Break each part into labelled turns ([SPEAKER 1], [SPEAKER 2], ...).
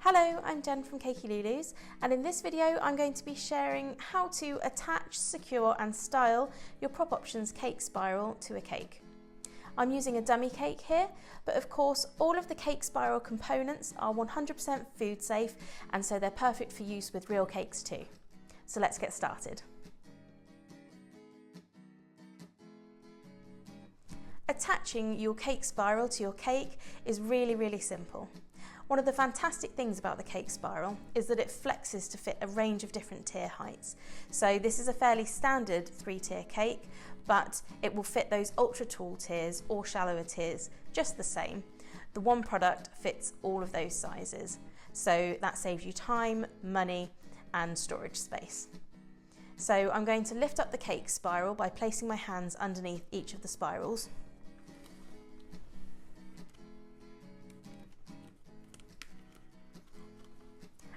[SPEAKER 1] Hello, I'm Jen from Cakey Lulu's, and in this video I'm going to be sharing how to attach, secure and style your Prop Options cake spiral to a cake. I'm using a dummy cake here, but of course all of the cake spiral components are 100% food safe, and so they're perfect for use with real cakes too. So let's get started. Attaching your cake spiral to your cake is really simple. One of the fantastic things about the cake spiral is that it flexes to fit a range of different tier heights. So this is a fairly standard 3-tier cake, but it will fit those ultra tall tiers or shallower tiers just the same. The one product fits all of those sizes. So that saves you time, money, and storage space. So I'm going to lift up the cake spiral by placing my hands underneath each of the spirals.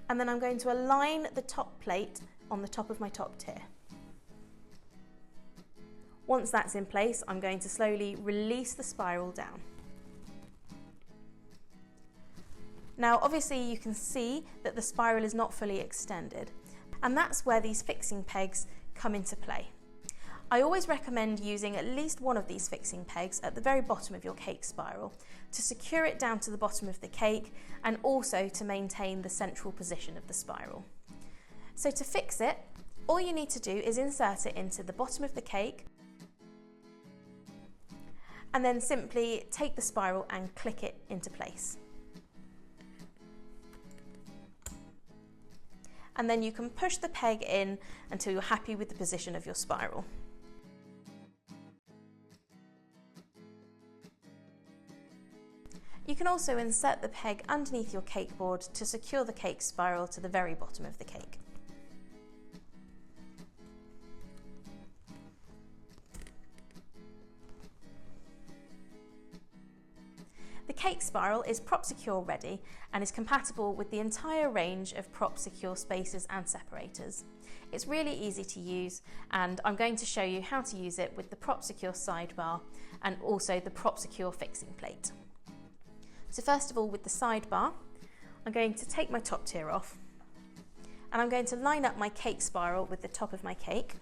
[SPEAKER 1] And then I'm going to align the top plate on the top of my top tier. Once that's in place, I'm going to slowly release the spiral down. Now, obviously you can see that the spiral is not fully extended, and that's where these fixing pegs come into play. I always recommend using at least one of these fixing pegs at the very bottom of your cake spiral to secure it down to the bottom of the cake and also to maintain the central position of the spiral. So to fix it, all you need to do is insert it into the bottom of the cake and then simply take the spiral and click it into place. And then you can push the peg in until you're happy with the position of your spiral. You can also insert the peg underneath your cake board to secure the cake spiral to the very bottom of the cake. The cake spiral is PropSecure ready and is compatible with the entire range of PropSecure spacers and separators. It's really easy to use, and I'm going to show you how to use it with the PropSecure sidebar and also the PropSecure fixing plate. So first of all, with the sidebar, I'm going to take my top tier off and I'm going to line up my cake spiral with the top of my cake.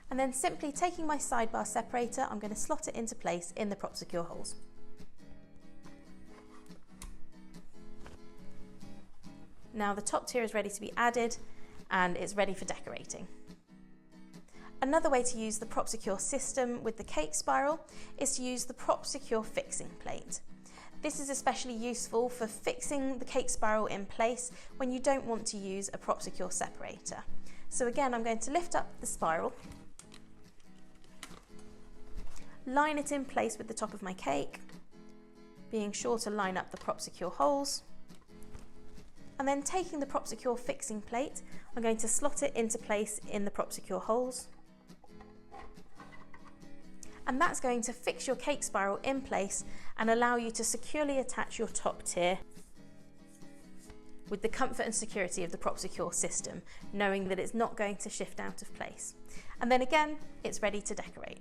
[SPEAKER 1] And then simply taking my sidebar separator, I'm going to slot it into place in the PropSecure holes. Now the top tier is ready to be added and it's ready for decorating. Another way to use the PropSecure system with the cake spiral is to use the PropSecure fixing plate. This is especially useful for fixing the cake spiral in place when you don't want to use a PropSecure separator. So again, I'm going to lift up the spiral, line it in place with the top of my cake, being sure to line up the PropSecure holes. And then taking the PropSecure fixing plate, I'm going to slot it into place in the PropSecure holes. And that's going to fix your cake spiral in place and allow you to securely attach your top tier with the comfort and security of the PropSecure system, knowing that it's not going to shift out of place. And then again, it's ready to decorate.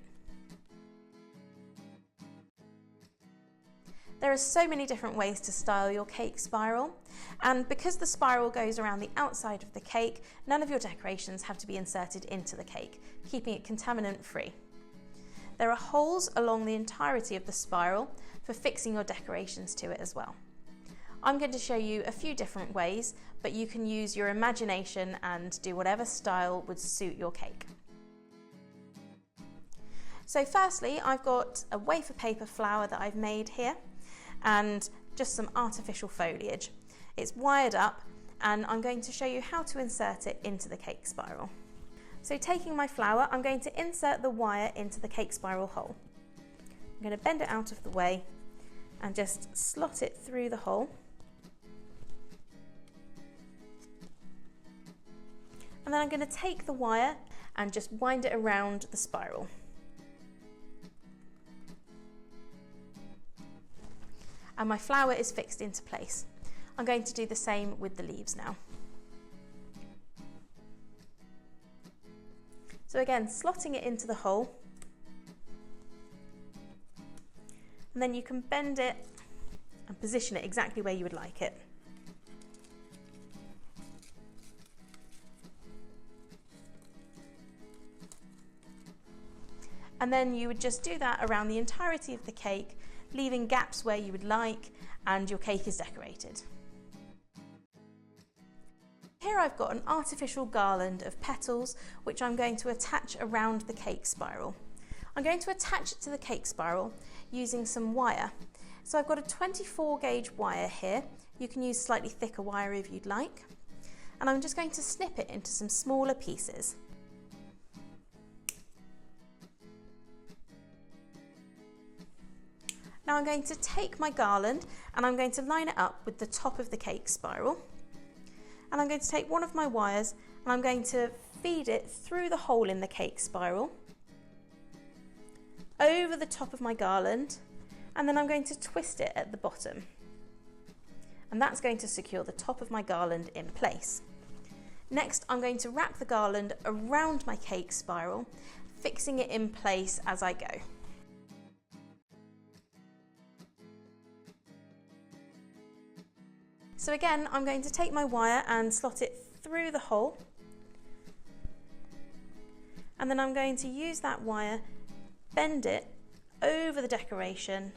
[SPEAKER 1] There are so many different ways to style your cake spiral, and because the spiral goes around the outside of the cake, none of your decorations have to be inserted into the cake, keeping it contaminant free. There are holes along the entirety of the spiral for fixing your decorations to it as well. I'm going to show you a few different ways, but you can use your imagination and do whatever style would suit your cake. So firstly, I've got a wafer paper flower that I've made here, and just some artificial foliage. It's wired up and I'm going to show you how to insert it into the cake spiral. So taking my flower, I'm going to insert the wire into the cake spiral hole. I'm going to bend it out of the way and just slot it through the hole. And then I'm going to take the wire and just wind it around the spiral. And my flower is fixed into place. I'm going to do the same with the leaves now. So again, slotting it into the hole, and then you can bend it and position it exactly where you would like it. And then you would just do that around the entirety of the cake, leaving gaps where you would like, and your cake is decorated. Here I've got an artificial garland of petals which I'm going to attach around the cake spiral. I'm going to attach it to the cake spiral using some wire. So I've got a 24 gauge wire here. You can use slightly thicker wire if you'd like. And I'm just going to snip it into some smaller pieces. Now I'm going to take my garland and I'm going to line it up with the top of the cake spiral. And I'm going to take one of my wires and I'm going to feed it through the hole in the cake spiral, over the top of my garland, and then I'm going to twist it at the bottom. And that's going to secure the top of my garland in place. Next, I'm going to wrap the garland around my cake spiral, fixing it in place as I go. So again, I'm going to take my wire and slot it through the hole. And then I'm going to use that wire, bend it over the decoration,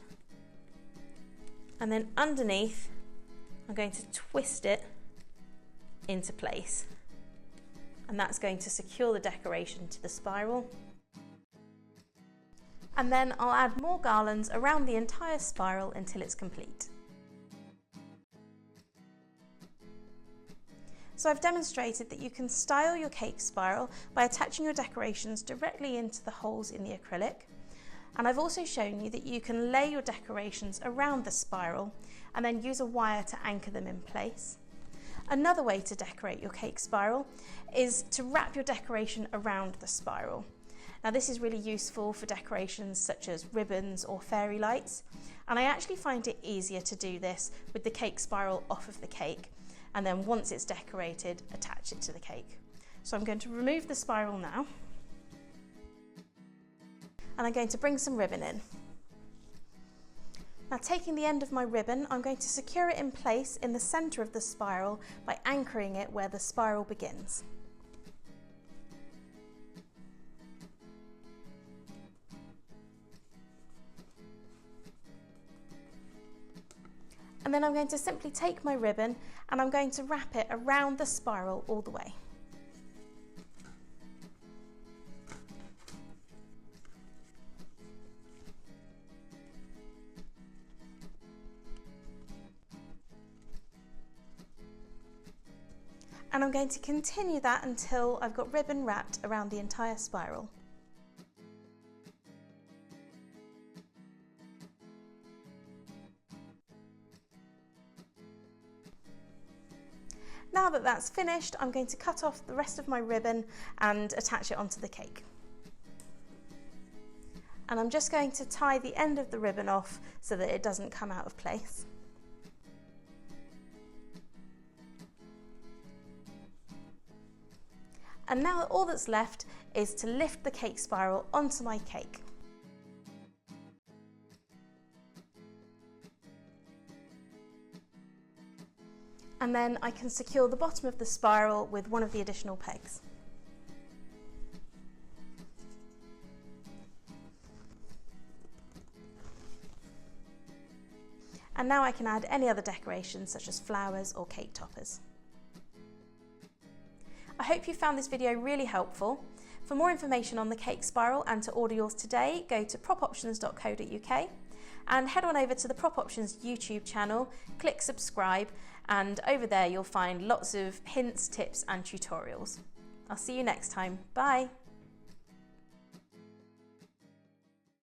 [SPEAKER 1] and then underneath, I'm going to twist it into place. And that's going to secure the decoration to the spiral. And then I'll add more garlands around the entire spiral until it's complete. So I've demonstrated that you can style your cake spiral by attaching your decorations directly into the holes in the acrylic. And I've also shown you that you can lay your decorations around the spiral and then use a wire to anchor them in place. Another way to decorate your cake spiral is to wrap your decoration around the spiral. Now this is really useful for decorations such as ribbons or fairy lights, and I actually find it easier to do this with the cake spiral off of the cake, and then once it's decorated, attach it to the cake. So I'm going to remove the spiral now, and I'm going to bring some ribbon in. Now taking the end of my ribbon, I'm going to secure it in place in the centre of the spiral by anchoring it where the spiral begins. And then I'm going to simply take my ribbon and I'm going to wrap it around the spiral all the way. And I'm going to continue that until I've got ribbon wrapped around the entire spiral. Now that that's finished, I'm going to cut off the rest of my ribbon and attach it onto the cake. And I'm just going to tie the end of the ribbon off so that it doesn't come out of place. And now all that's left is to lift the cake spiral onto my cake. And then I can secure the bottom of the spiral with one of the additional pegs. And now I can add any other decorations such as flowers or cake toppers. I hope you found this video really helpful. For more information on the cake spiral and to order yours today, go to propoptions.co.uk and head on over to the Prop Options YouTube channel, click subscribe, and over there you'll find lots of hints, tips and tutorials. I'll see you next time. Bye!